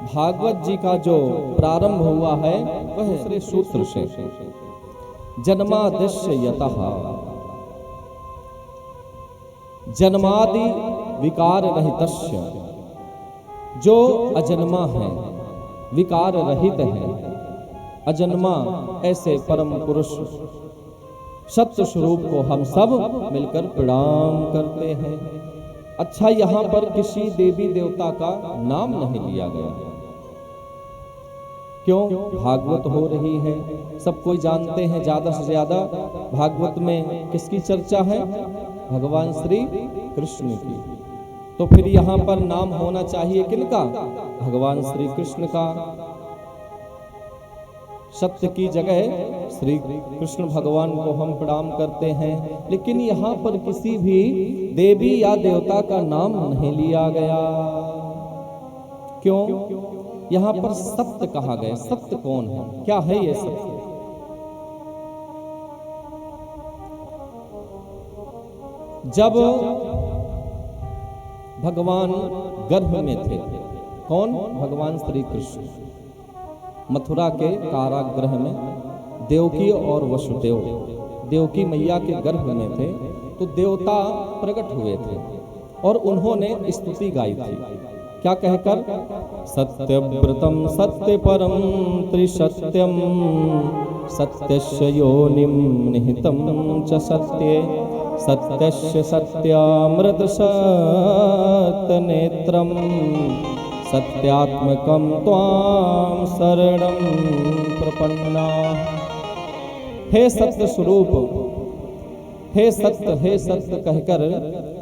भागवत जी का जो प्रारंभ हुआ है वह दूसरे सूत्र से, जन्मादिश्य यतः, जन्मादि विकार रहितस्य, जो अजन्मा है, विकार रहित है, अजन्मा ऐसे परम पुरुष सत्य स्वरूप को हम सब मिलकर प्रणाम करते हैं। अच्छा, यहां पर किसी देवी देवता का नाम नहीं लिया गया, क्यों? भागवत हो रही है, सब कोई जानते हैं, ज्यादा से ज्यादा भागवत में किसकी चर्चा है? भगवान श्री कृष्ण की। तो फिर यहां पर नाम होना चाहिए किनका? भगवान श्री कृष्ण का। सत्य की जगह श्री कृष्ण भगवान को हम प्रणाम करते हैं, लेकिन यहाँ पर किसी भी देवी या देवता का नाम नहीं लिया गया। क्यों? यहाँ पर सत्य कहा गया। सत्य कौन है? क्या है ये सत्य? जब भगवान गर्भ में थे, कौन? भगवान श्री कृष्ण मथुरा के कारागृह में देवकी और वसुदेव, देवकी मैया के गर्भ में थे, तो देवता प्रकट हुए थे और उन्होंने स्तुति गाई थी। क्या कहकर? सत्यव्रतम सत्यपरम त्रिसत्यम सत्यस्य योनिम निहितम च सत्ये सत्यस्य सत्यामृत सत्यनेत्रम सत्यात्मकम त्वां शरणं प्रपन्ना। हे सत्य स्वरूप, हे सत्य कहकर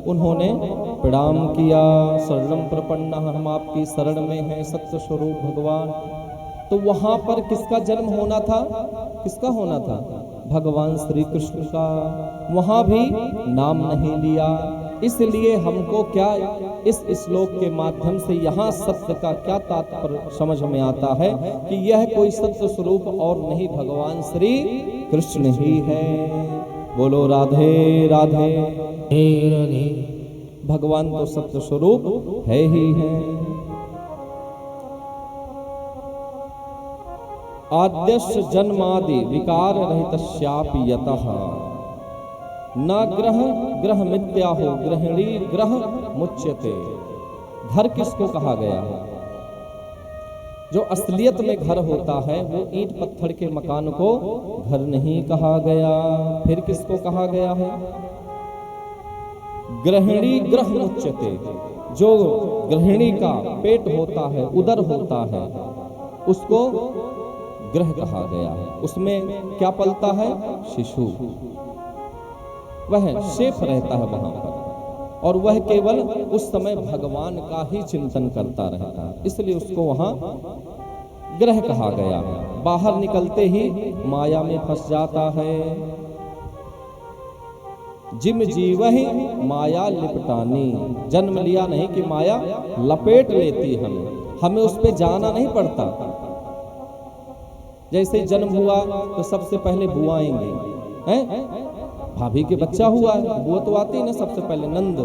उन्होंने प्रणाम किया। शरणं प्रपन्ना, हम आपकी शरण में हैं सत्य स्वरूप भगवान। तो वहां पर किसका जन्म होना था? किसका होना था? भगवान श्री कृष्ण का। वहां भी नाम नहीं लिया। इसलिए हमको क्या इस श्लोक के माध्यम से यहाँ सत्य का क्या तात्पर्य समझ में आता है कि यह कोई सत्य स्वरूप और नहीं, भगवान श्री कृष्ण ही है। बोलो राधे राधे राधे। भगवान तो सत्य स्वरूप है ही है। आद्यस्य जन्मादि विकार रहितस्यापि यतः न ग्रह मिथ्या हो गृहिणी ग्रह मुच्यते। घर किसको कहा गया है? जो असलियत में घर होता है वो ईंट पत्थर के मकान को घर नहीं कहा गया। फिर किसको कहा गया है? गृहिणी ग्रह मुच्यते। जो गृहिणी का पेट होता है, उदर होता है, उसको ग्रह कहा गया है। उसमें क्या पलता है? शिशु। वह सेफ रहता है वहां पर, और वह केवल उस समय भगवान का ही चिंतन करता रहता है, इसलिए उसको वहां ग्रह कहा गया है। बाहर निकलते ही माया में फंस जाता है। जिम जीवहि माया लिपटानी। जन्म लिया नहीं कि माया लपेट लेती हमें उस पे जाना नहीं पड़ता। जैसे जन्म हुआ तो सबसे पहले बुआ आएंगी, हैं? भाभी के बच्चा हुआ है, वो तो आती ना सबसे पहले, नंद।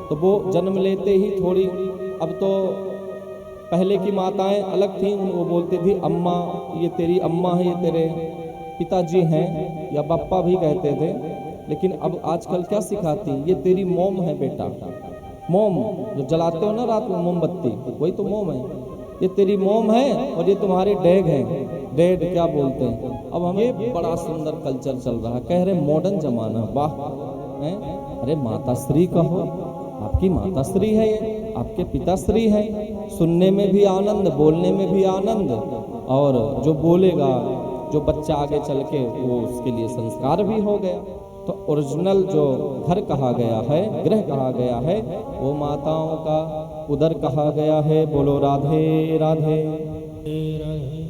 तो वो जन्म लेते ही थोड़ी, अब तो पहले की माताएं अलग थीं, वो बोलती थी अम्मा, ये तेरी अम्मा है, ये तेरे पिताजी हैं, या पापा भी कहते थे। लेकिन अब आजकल क्या सिखाती? ये तेरी मोम है बेटा। मोम जो जलाते हो ना रात में मोमबत्ती, वही तो मोम है। ये तेरी मोम है और ये तुम्हारे डैग हैं। डैड क्या बोलते हैं? अब हमें बड़ा सुंदर कल्चर चल रहा है, कह रहे मॉडर्न जमाना। वाह, अरे माताश्री कहो, आपकी माताश्री है ये, आपके पिताश्री है। सुनने में भी आनंद, बोलने में भी आनंद, और जो बोलेगा, जो बच्चा आगे चल के, वो उसके लिए संस्कार भी हो गया। तो ओरिजिनल जो घर कहा गया है, गृह कहा गया है, वो माताओं का उदर कहा गया है। बोलो राधे राधे राधे।